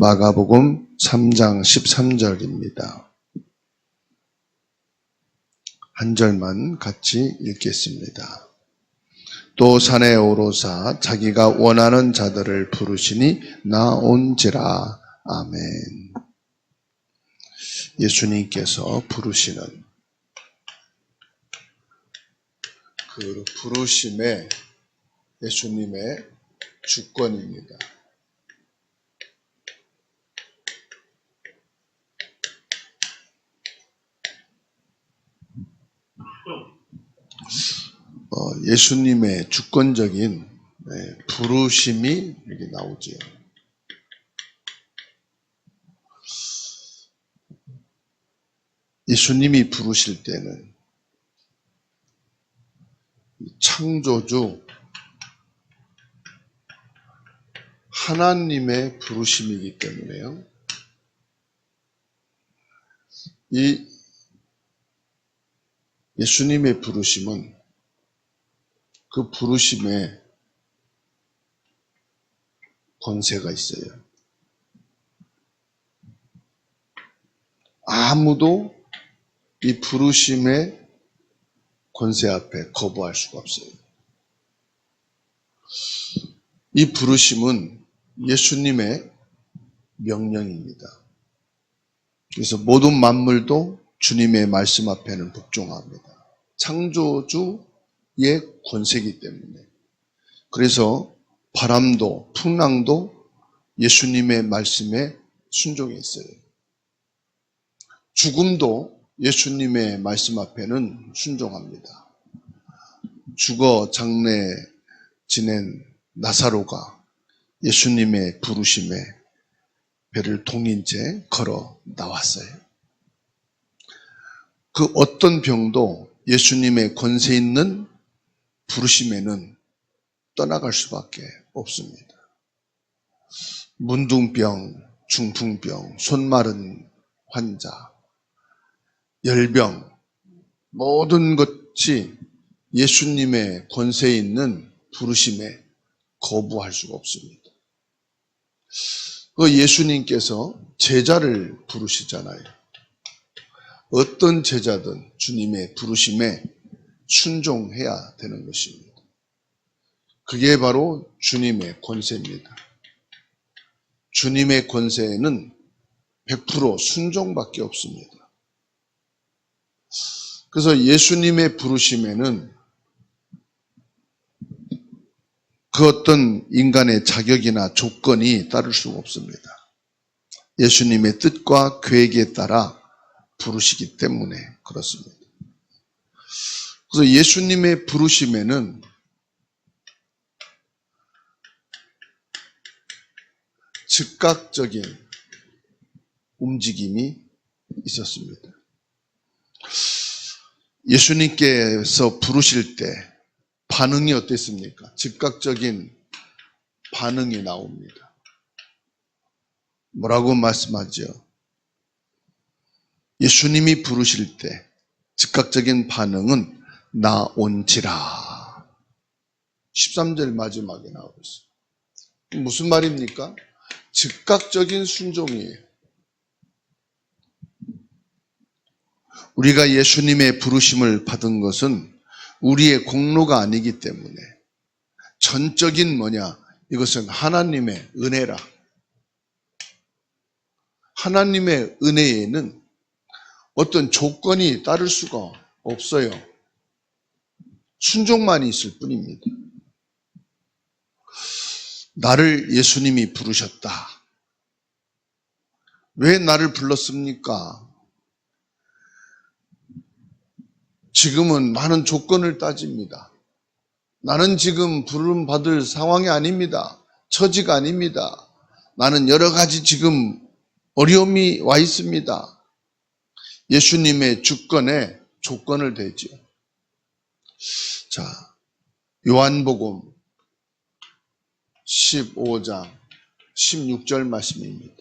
마가복음 3장 13절입니다. 한 절만 같이 읽겠습니다. 또 산에 오르사 자기가 원하는 자들을 부르시니 나온지라. 아멘. 예수님께서 부르시는 그 부르심에 예수님의 주권입니다. 예수님의 주권적인 부르심이 여기 나오지요. 예수님이 부르실 때는 창조주 하나님의 부르심이기 때문에요. 이 예수님의 부르심은 그 부르심에 권세가 있어요. 아무도 이 부르심의 권세 앞에 거부할 수가 없어요. 이 부르심은 예수님의 명령입니다. 그래서 모든 만물도 주님의 말씀 앞에는 복종합니다. 창조주의 권세이기 때문에. 그래서 바람도 풍랑도 예수님의 말씀에 순종해 있어요. 죽음도 예수님의 말씀 앞에는 순종합니다. 죽어 장래 지낸 나사로가 예수님의 부르심에 배를 동인 채 걸어 나왔어요. 그 어떤 병도 예수님의 권세 있는 부르심에는 떠나갈 수밖에 없습니다. 문둥병, 중풍병, 손 마른 환자, 열병, 모든 것이 예수님의 권세 있는 부르심에 거부할 수가 없습니다. 그 예수님께서 제자를 부르시잖아요. 어떤 제자든 주님의 부르심에 순종해야 되는 것입니다. 그게 바로 주님의 권세입니다. 주님의 권세에는 100% 순종밖에 없습니다. 그래서 예수님의 부르심에는 그 어떤 인간의 자격이나 조건이 따를 수가 없습니다. 예수님의 뜻과 계획에 따라 부르시기 때문에 그렇습니다. 그래서 예수님의 부르심에는 즉각적인 움직임이 있었습니다. 예수님께서 부르실 때 반응이 어땠습니까? 즉각적인 반응이 나옵니다. 뭐라고 말씀하죠? 예수님이 부르실 때 즉각적인 반응은 나온지라. 13절 마지막에 나오고 있어요. 무슨 말입니까? 즉각적인 순종이에요. 우리가 예수님의 부르심을 받은 것은 우리의 공로가 아니기 때문에 전적인 뭐냐? 이것은 하나님의 은혜라. 하나님의 은혜에는 어떤 조건이 따를 수가 없어요. 순종만 있을 뿐입니다. 나를 예수님이 부르셨다. 왜 나를 불렀습니까? 지금은 많은 조건을 따집니다. 나는 지금 부름 받을 상황이 아닙니다. 처지가 아닙니다. 나는 여러 가지 지금 어려움이 와 있습니다. 예수님의 주권에 조건을 대죠. 자, 요한복음 15장 16절 말씀입니다.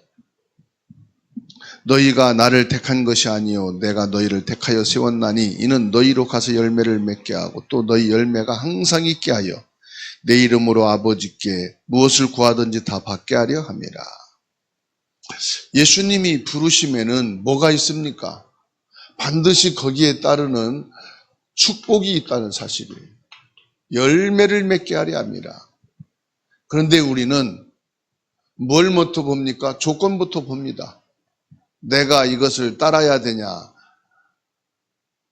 너희가 나를 택한 것이 아니요 내가 너희를 택하여 세웠나니 이는 너희로 가서 열매를 맺게 하고 또 너희 열매가 항상 있게 하여 내 이름으로 아버지께 무엇을 구하든지 다 받게 하려 함이라. 예수님이 부르심에는 뭐가 있습니까? 반드시 거기에 따르는 축복이 있다는 사실이에요. 열매를 맺게 하려 합니다. 그런데 우리는 뭘부터 봅니까? 조건부터 봅니다. 내가 이것을 따라야 되냐?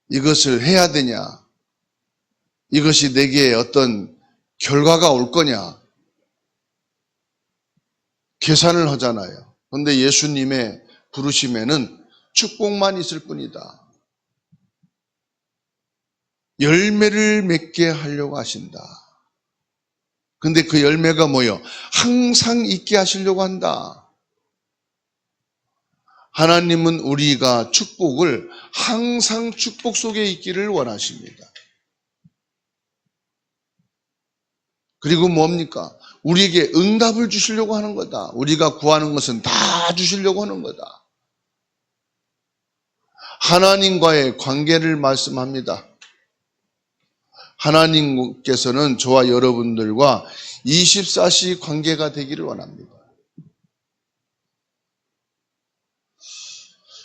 이것을 해야 되냐? 이것이 내게 어떤 결과가 올 거냐? 계산을 하잖아요. 그런데 예수님의 부르심에는 축복만 있을 뿐이다. 열매를 맺게 하려고 하신다. 근데 그 열매가 뭐예요? 항상 있게 하시려고 한다. 하나님은 우리가 축복을 항상 축복 속에 있기를 원하십니다. 그리고 뭡니까? 우리에게 응답을 주시려고 하는 거다. 우리가 구하는 것은 다 주시려고 하는 거다. 하나님과의 관계를 말씀합니다. 하나님께서는 저와 여러분들과 24시 관계가 되기를 원합니다.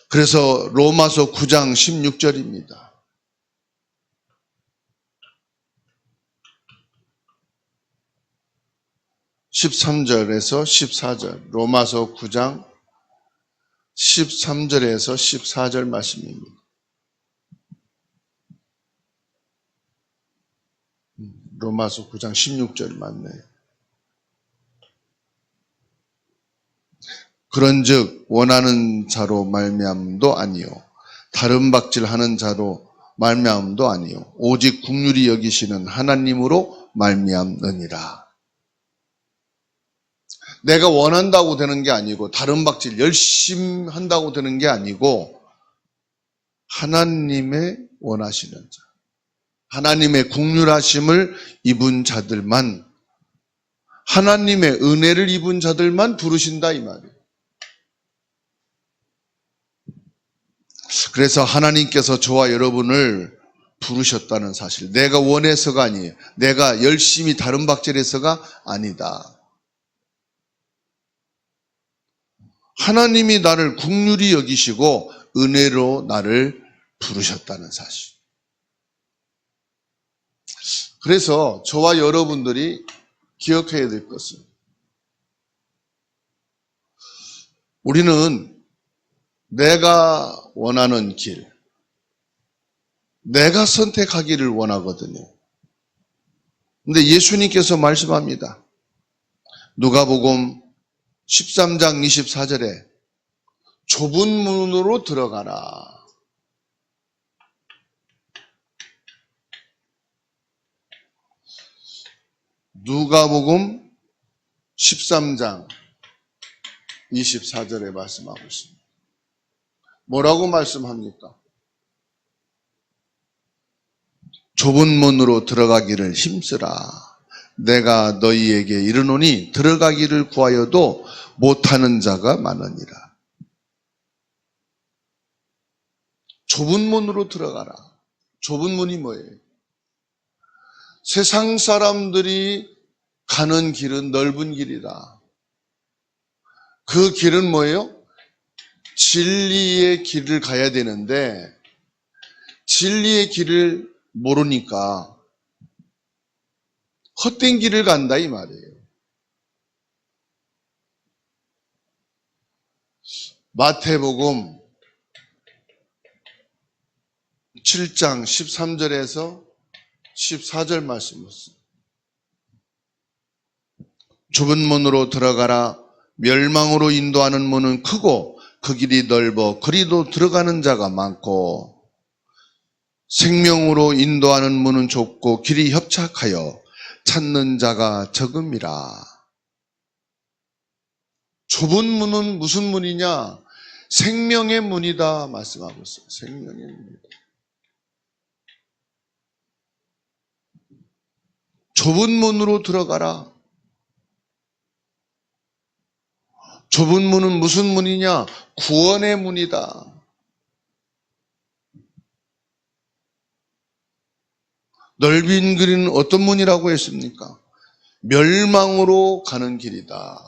그래서 로마서 9장 16절입니다. (13절에서) 14절 로마서 9장 13절에서 14절 말씀입니다. 로마서 9장 16절 맞네요. 그런즉 원하는 자로 말미암음도 아니요 다른 박질하는 자로 말미암음도 아니요 오직 긍휼히 여기시는 하나님으로 말미암느니라. 내가 원한다고 되는 게 아니고 다른 박질 열심히 한다고 되는 게 아니고 하나님의 원하시는 자, 하나님의 긍휼하심을 입은 자들만, 하나님의 은혜를 입은 자들만 부르신다 이 말이에요. 그래서 하나님께서 저와 여러분을 부르셨다는 사실, 내가 원해서가 아니에요. 내가 열심히 다른 박질해서가 아니다. 하나님이 나를 긍휼히 여기시고 은혜로 나를 부르셨다는 사실. 그래서 저와 여러분들이 기억해야 될 것은, 우리는 내가 원하는 길, 내가 선택하기를 원하거든요. 근데 예수님께서 말씀합니다. 누가복음 13장 24절에 좁은 문으로 들어가라. 누가복음 13장 24절에 말씀하고 있습니다. 뭐라고 말씀합니까? 좁은 문으로 들어가기를 힘쓰라. 내가 너희에게 이르노니 들어가기를 구하여도 못하는 자가 많으니라. 좁은 문으로 들어가라. 좁은 문이 뭐예요? 세상 사람들이 가는 길은 넓은 길이다. 그 길은 뭐예요? 진리의 길을 가야 되는데 진리의 길을 모르니까 헛된 길을 간다 이 말이에요. 마태복음 7장 13절에서 14절 말씀이었습니다. 좁은 문으로 들어가라. 멸망으로 인도하는 문은 크고 그 길이 넓어 그리도 들어가는 자가 많고 생명으로 인도하는 문은 좁고 길이 협착하여 찾는 자가 적음이라. 좁은 문은 무슨 문이냐? 생명의 문이다 말씀하고 있어요. 생명의 문이다. 좁은 문으로 들어가라. 좁은 문은 무슨 문이냐? 구원의 문이다. 넓은 길은 어떤 문이라고 했습니까? 멸망으로 가는 길이다.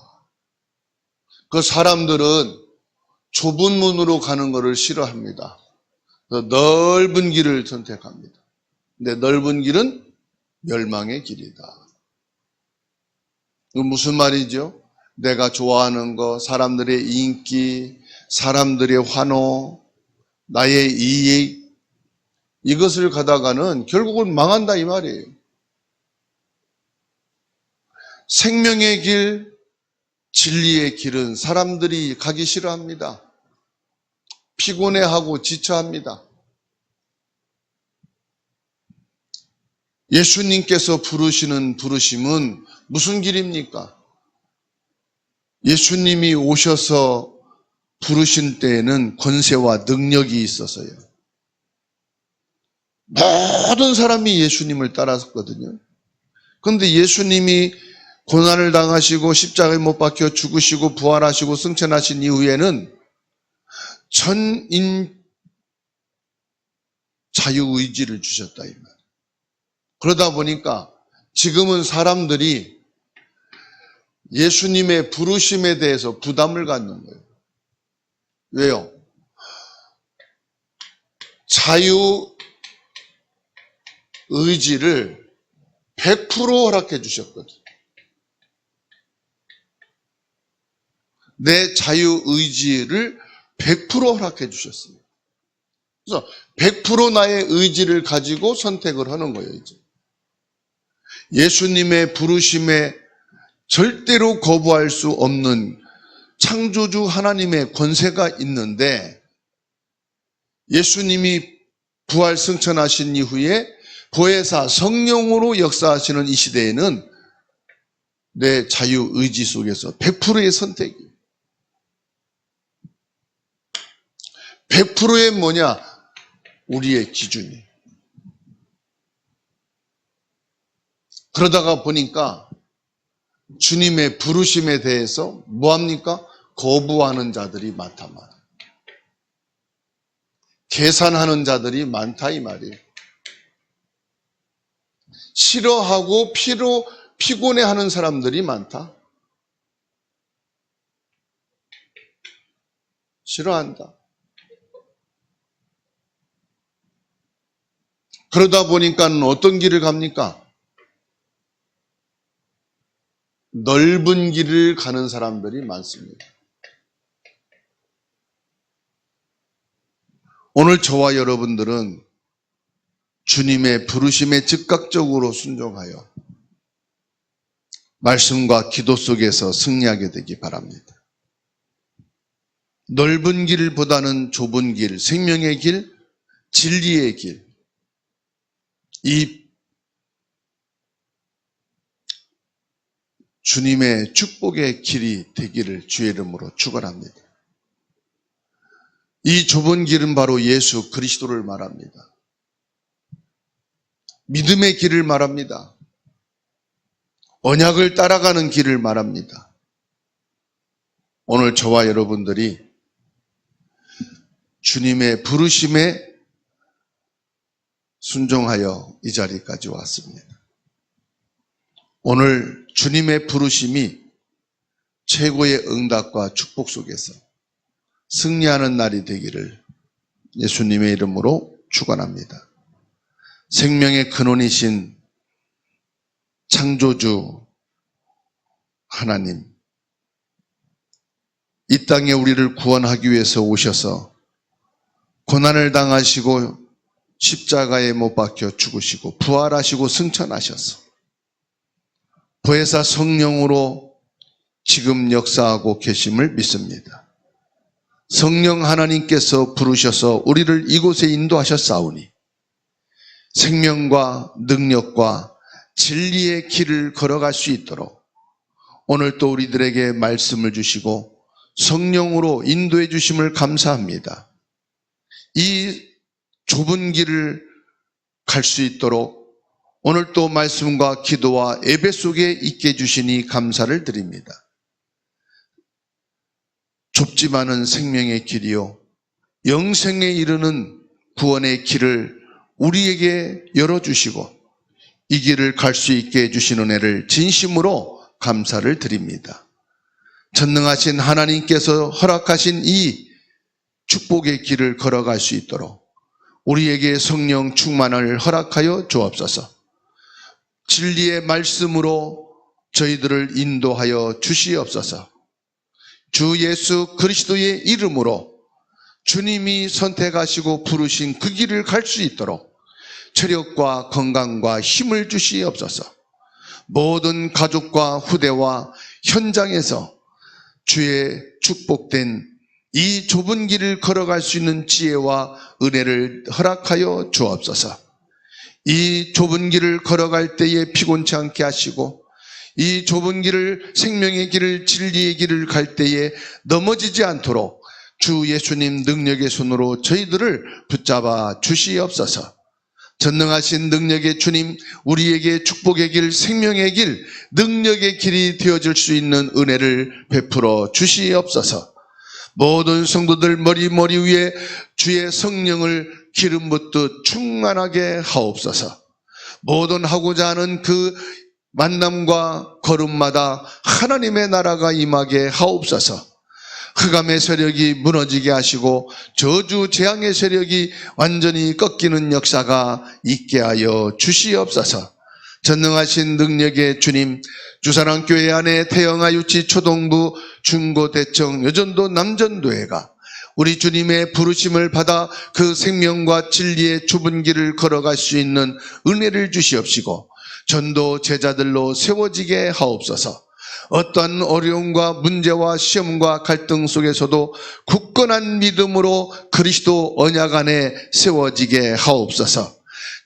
그 사람들은 좁은 문으로 가는 것을 싫어합니다. 넓은 길을 선택합니다. 근데 넓은 길은 멸망의 길이다. 이건 무슨 말이죠? 내가 좋아하는 거, 사람들의 인기, 사람들의 환호, 나의 이익, 이것을 가다가는 결국은 망한다 이 말이에요. 생명의 길, 진리의 길은 사람들이 가기 싫어합니다. 피곤해하고 지쳐합니다. 예수님께서 부르시는 부르심은 무슨 길입니까? 예수님이 오셔서 부르신 때에는 권세와 능력이 있었어요. 모든 사람이 예수님을 따랐거든요. 그런데 예수님이 고난을 당하시고 십자가에 못 박혀 죽으시고 부활하시고 승천하신 이후에는 전인 자유의지를 주셨다 이 말. 그러다 보니까 지금은 사람들이 예수님의 부르심에 대해서 부담을 갖는 거예요. 왜요? 자유의지를 100% 허락해 주셨거든. 내 자유의지를 100% 허락해 주셨습니다. 그래서 100% 나의 의지를 가지고 선택을 하는 거예요, 이제. 예수님의 부르심에 절대로 거부할 수 없는 창조주 하나님의 권세가 있는데 예수님이 부활 승천하신 이후에 보혜사 성령으로 역사하시는 이 시대에는 내 자유의지 속에서 100%의 선택이에요. 100%의 뭐냐? 우리의 기준이. 그러다가 보니까 주님의 부르심에 대해서 뭐합니까? 거부하는 자들이 많다 말. 계산하는 자들이 많다 이 말이에요. 싫어하고 피곤해하는 사람들이 많다. 싫어한다. 그러다 보니까 어떤 길을 갑니까? 넓은 길을 가는 사람들이 많습니다. 오늘 저와 여러분들은 주님의 부르심에 즉각적으로 순종하여 말씀과 기도 속에서 승리하게 되기 바랍니다. 넓은 길보다는 좁은 길, 생명의 길, 진리의 길, 이 주님의 축복의 길이 되기를 주의 이름으로 축원합니다. 이 좁은 길은 바로 예수 그리스도를 말합니다. 믿음의 길을 말합니다. 언약을 따라가는 길을 말합니다. 오늘 저와 여러분들이 주님의 부르심에 순종하여 이 자리까지 왔습니다. 오늘 주님의 부르심이 최고의 응답과 축복 속에서 승리하는 날이 되기를 예수님의 이름으로 축원합니다. 생명의 근원이신 창조주 하나님, 이 땅에 우리를 구원하기 위해서 오셔서 고난을 당하시고 십자가에 못 박혀 죽으시고 부활하시고 승천하셔서 보혜사 성령으로 지금 역사하고 계심을 믿습니다. 성령 하나님께서 부르셔서 우리를 이곳에 인도하셨사오니 생명과 능력과 진리의 길을 걸어갈 수 있도록 오늘 또 우리들에게 말씀을 주시고 성령으로 인도해 주심을 감사합니다. 이 좁은 길을 갈 수 있도록 오늘 또 말씀과 기도와 예배 속에 있게 해주시니 감사를 드립니다. 좁지만은 생명의 길이요 영생에 이르는 구원의 길을 우리에게 열어주시고 이 길을 갈 수 있게 해주신 은혜를 진심으로 감사를 드립니다. 전능하신 하나님께서 허락하신 이 축복의 길을 걸어갈 수 있도록 우리에게 성령 충만을 허락하여 주옵소서. 진리의 말씀으로 저희들을 인도하여 주시옵소서. 주 예수 그리스도의 이름으로 주님이 선택하시고 부르신 그 길을 갈 수 있도록 체력과 건강과 힘을 주시옵소서. 모든 가족과 후대와 현장에서 주의 축복된 이 좁은 길을 걸어갈 수 있는 지혜와 은혜를 허락하여 주옵소서. 이 좁은 길을 걸어갈 때에 피곤치 않게 하시고 이 좁은 길을, 생명의 길을, 진리의 길을 갈 때에 넘어지지 않도록 주 예수님 능력의 손으로 저희들을 붙잡아 주시옵소서. 전능하신 능력의 주님, 우리에게 축복의 길, 생명의 길, 능력의 길이 되어줄 수 있는 은혜를 베풀어 주시옵소서. 모든 성도들 머리 위에 주의 성령을 기름 붓듯 충만하게 하옵소서. 모든 하고자 하는 그 만남과 걸음마다 하나님의 나라가 임하게 하옵소서. 흑암의 세력이 무너지게 하시고 저주 재앙의 세력이 완전히 꺾이는 역사가 있게 하여 주시옵소서. 전능하신 능력의 주님, 주사랑교회 안에 태영아 유치 초동부 중고대청 여전도 남전도회가 우리 주님의 부르심을 받아 그 생명과 진리의 좁은 길을 걸어갈 수 있는 은혜를 주시옵시고 전도 제자들로 세워지게 하옵소서. 어떠한 어려움과 문제와 시험과 갈등 속에서도 굳건한 믿음으로 그리스도 언약 안에 세워지게 하옵소서.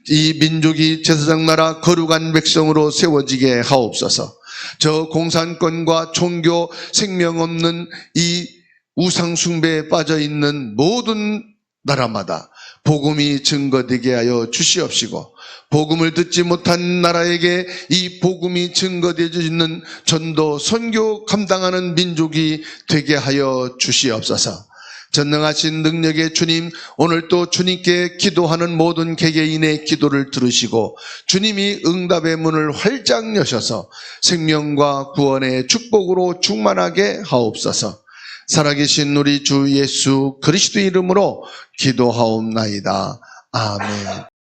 이 민족이 제사장 나라 거룩한 백성으로 세워지게 하옵소서. 저 공산권과 종교 생명 없는 이 우상 숭배에 빠져 있는 모든 나라마다 복음이 증거되게 하여 주시옵시고 복음을 듣지 못한 나라에게 이 복음이 증거되어지는 전도 선교 감당하는 민족이 되게 하여 주시옵소서. 전능하신 능력의 주님, 오늘 또 주님께 기도하는 모든 개개인의 기도를 들으시고 주님이 응답의 문을 활짝 여셔서 생명과 구원의 축복으로 충만하게 하옵소서. 살아계신 우리 주 예수 그리스도 이름으로 기도하옵나이다. 아멘.